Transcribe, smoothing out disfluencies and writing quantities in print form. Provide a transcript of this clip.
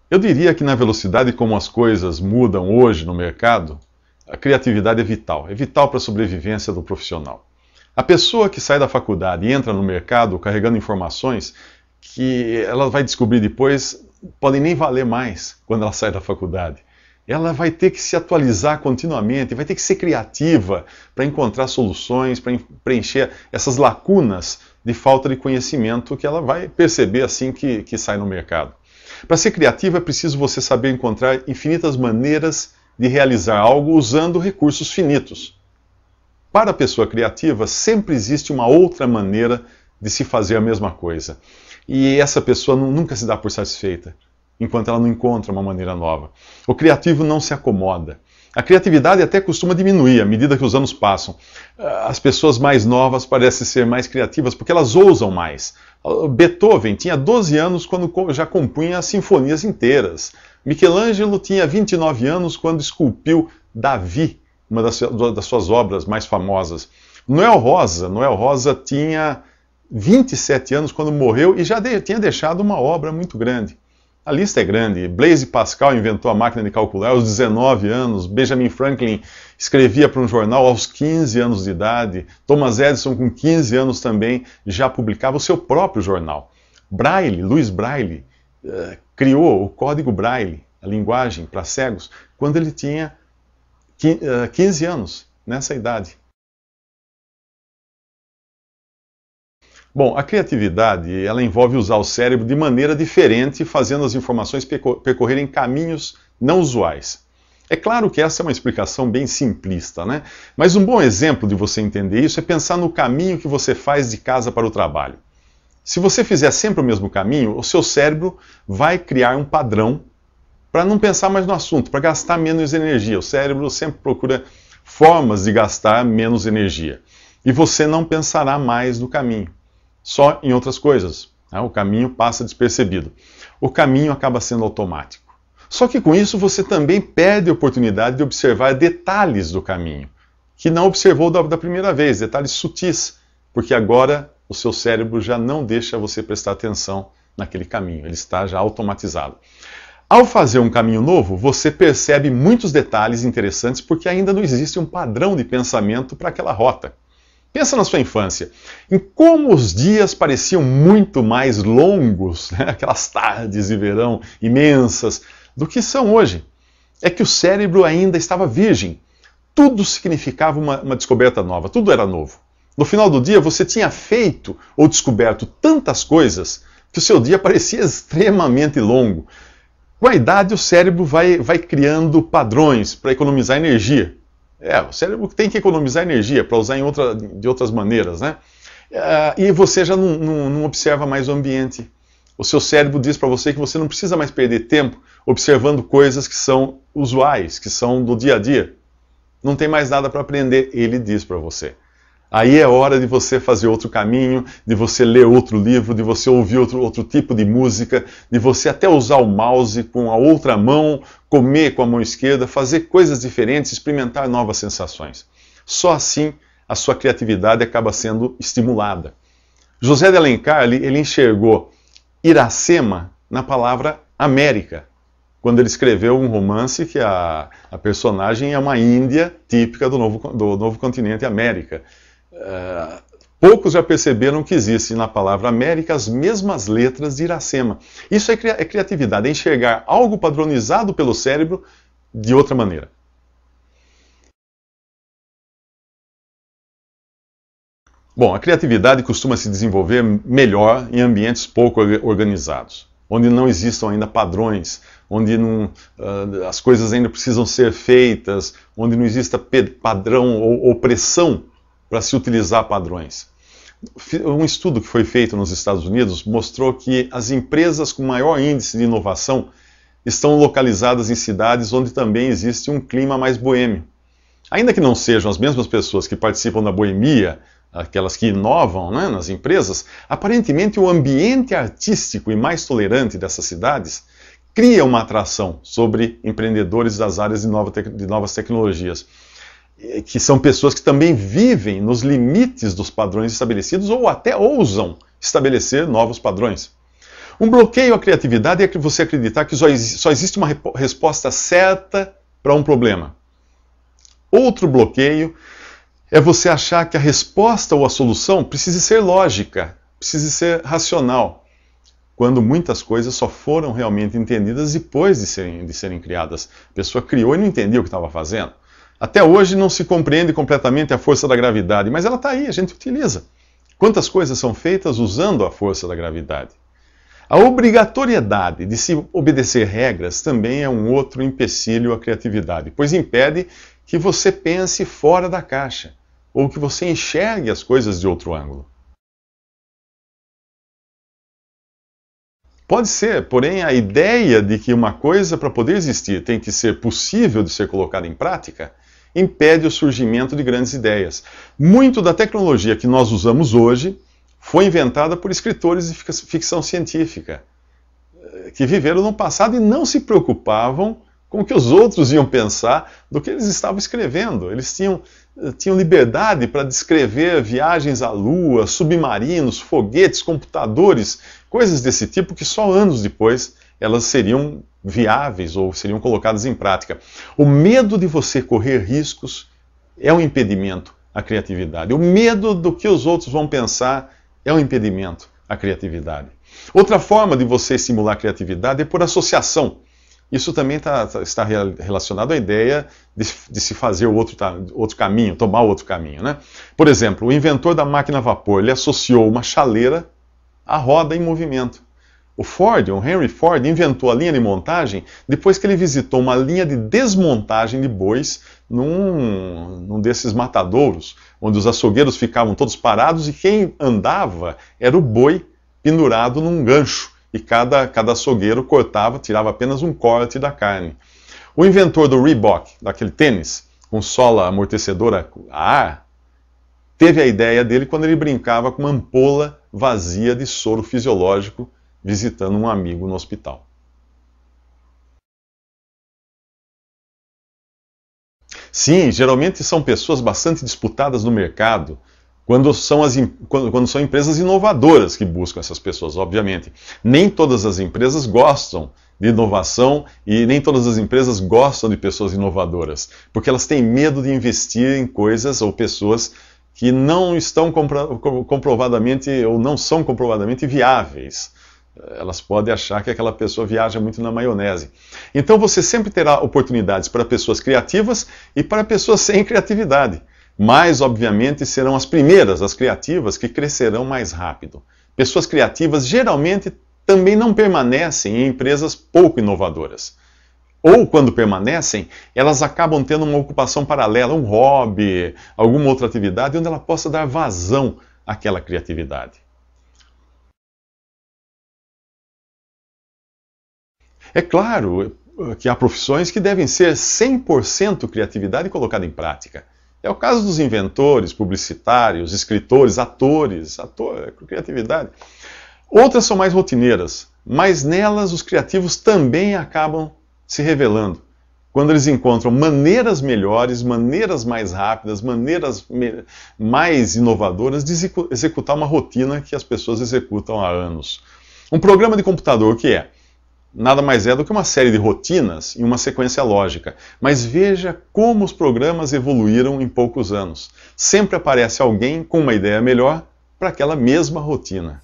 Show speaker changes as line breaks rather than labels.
Eu diria que na velocidade como as coisas mudam hoje no mercado, a criatividade é vital para a sobrevivência do profissional. A pessoa que sai da faculdade e entra no mercado carregando informações que ela vai descobrir depois podem nem valer mais quando ela sai da faculdade. Ela vai ter que se atualizar continuamente, vai ter que ser criativa para encontrar soluções, para preencher essas lacunas de falta de conhecimento que ela vai perceber assim que sai no mercado. Para ser criativa é preciso você saber encontrar infinitas maneiras de realizar algo usando recursos finitos. Para a pessoa criativa, sempre existe uma outra maneira de se fazer a mesma coisa. E essa pessoa nunca se dá por satisfeita, enquanto ela não encontra uma maneira nova. O criativo não se acomoda. A criatividade até costuma diminuir à medida que os anos passam. As pessoas mais novas parecem ser mais criativas porque elas ousam mais. Beethoven tinha 12 anos quando já compunha sinfonias inteiras. Michelangelo tinha 29 anos quando esculpiu Davi, uma das suas obras mais famosas. Noel Rosa tinha 27 anos quando morreu e já tinha deixado uma obra muito grande. A lista é grande. Blaise Pascal inventou a máquina de calcular aos 19 anos. Benjamin Franklin escrevia para um jornal aos 15 anos de idade. Thomas Edison, com 15 anos também, já publicava o seu próprio jornal. Louis Braille, criou o código Braille, a linguagem para cegos, quando ele tinha 15 anos, nessa idade. Bom, a criatividade, ela envolve usar o cérebro de maneira diferente, fazendo as informações percorrerem caminhos não usuais. É claro que essa é uma explicação bem simplista, né? Mas um bom exemplo de você entender isso é pensar no caminho que você faz de casa para o trabalho. Se você fizer sempre o mesmo caminho, o seu cérebro vai criar um padrão para não pensar mais no assunto, para gastar menos energia. O cérebro sempre procura formas de gastar menos energia. E você não pensará mais no caminho, só em outras coisas. O caminho passa despercebido. O caminho acaba sendo automático. Só que com isso você também perde a oportunidade de observar detalhes do caminho, que não observou da primeira vez, detalhes sutis, porque agora o seu cérebro já não deixa você prestar atenção naquele caminho, ele está já automatizado. Ao fazer um caminho novo, você percebe muitos detalhes interessantes porque ainda não existe um padrão de pensamento para aquela rota. Pensa na sua infância, em como os dias pareciam muito mais longos, né? Aquelas tardes de verão imensas, do que são hoje. É que o cérebro ainda estava virgem. Tudo significava uma descoberta nova, tudo era novo. No final do dia, você tinha feito ou descoberto tantas coisas que o seu dia parecia extremamente longo. Com a idade, o cérebro vai criando padrões para economizar energia. O cérebro tem que economizar energia para usar de outras maneiras, né? E você já não observa mais o ambiente. O seu cérebro diz para você que você não precisa mais perder tempo observando coisas que são usuais, que são do dia a dia. Não tem mais nada para aprender, ele diz para você. Aí é hora de você fazer outro caminho, de você ler outro livro, de você ouvir outro tipo de música, de você até usar o mouse com a outra mão, comer com a mão esquerda, fazer coisas diferentes, experimentar novas sensações. Só assim a sua criatividade acaba sendo estimulada. José de Alencar, ele enxergou Iracema na palavra América, quando ele escreveu um romance que a personagem é uma índia típica do novo continente América. Poucos já perceberam que existe na palavra América as mesmas letras de Iracema. Isso é criatividade, é enxergar algo padronizado pelo cérebro de outra maneira. Bom, a criatividade costuma se desenvolver melhor em ambientes pouco organizados, onde não existam ainda padrões, onde as coisas ainda precisam ser feitas, onde não exista padrão ou pressão para se utilizar padrões. Um estudo que foi feito nos Estados Unidos mostrou que as empresas com maior índice de inovação estão localizadas em cidades onde também existe um clima mais boêmio. Ainda que não sejam as mesmas pessoas que participam da boemia, aquelas que inovam, né, nas empresas, aparentemente o ambiente artístico e mais tolerante dessas cidades cria uma atração sobre empreendedores das áreas de novas tecnologias, que são pessoas que também vivem nos limites dos padrões estabelecidos ou até ousam estabelecer novos padrões. Um bloqueio à criatividade é que você acreditar que só existe uma resposta certa para um problema. Outro bloqueio é você achar que a resposta ou a solução precisa ser lógica, precisa ser racional, quando muitas coisas só foram realmente entendidas depois de serem criadas. A pessoa criou e não entendia o que estava fazendo. Até hoje não se compreende completamente a força da gravidade, mas ela está aí, a gente utiliza. Quantas coisas são feitas usando a força da gravidade? A obrigatoriedade de se obedecer regras também é um outro empecilho à criatividade, pois impede que você pense fora da caixa, ou que você enxergue as coisas de outro ângulo. Pode ser, porém, a ideia de que uma coisa, para poder existir, tem que ser possível de ser colocada em prática, impede o surgimento de grandes ideias. Muito da tecnologia que nós usamos hoje foi inventada por escritores de ficção científica, que viveram no passado e não se preocupavam com o que os outros iam pensar do que eles estavam escrevendo. Eles tinham liberdade para descrever viagens à Lua, submarinos, foguetes, computadores, coisas desse tipo que só anos depois elas seriam viáveis ou seriam colocadas em prática. O medo de você correr riscos é um impedimento à criatividade. O medo do que os outros vão pensar é um impedimento à criatividade. Outra forma de você estimular a criatividade é por associação. Isso também está relacionado à ideia de se fazer outro caminho, tomar outro caminho, né? Por exemplo, o inventor da máquina a vapor, ele associou uma chaleira à roda em movimento. O Henry Ford, inventou a linha de montagem depois que ele visitou uma linha de desmontagem de bois num desses matadouros, onde os açougueiros ficavam todos parados e quem andava era o boi pendurado num gancho. E cada açougueiro cortava, tirava apenas um corte da carne. O inventor do Reebok, daquele tênis, com sola amortecedora a ar, teve a ideia dele quando ele brincava com uma ampola vazia de soro fisiológico, visitando um amigo no hospital. Sim, geralmente são pessoas bastante disputadas no mercado, quando são empresas inovadoras que buscam essas pessoas, obviamente. Nem todas as empresas gostam de inovação e nem todas as empresas gostam de pessoas inovadoras, porque elas têm medo de investir em coisas ou pessoas que não estão comprovadamente ou não são comprovadamente viáveis. Elas podem achar que aquela pessoa viaja muito na maionese. Então você sempre terá oportunidades para pessoas criativas e para pessoas sem criatividade. Mas, obviamente, serão as primeiras, as criativas, que crescerão mais rápido. Pessoas criativas geralmente também não permanecem em empresas pouco inovadoras. Ou, quando permanecem, elas acabam tendo uma ocupação paralela, um hobby, alguma outra atividade, onde ela possa dar vazão àquela criatividade. É claro que há profissões que devem ser 100% criatividade colocada em prática. É o caso dos inventores, publicitários, escritores, atores, criatividade. Outras são mais rotineiras, mas nelas os criativos também acabam se revelando. Quando eles encontram maneiras melhores, maneiras mais rápidas, maneiras mais inovadoras de executar uma rotina que as pessoas executam há anos. Um programa de computador, o que é? Nada mais é do que uma série de rotinas em uma sequência lógica. Mas veja como os programas evoluíram em poucos anos. Sempre aparece alguém com uma ideia melhor para aquela mesma rotina.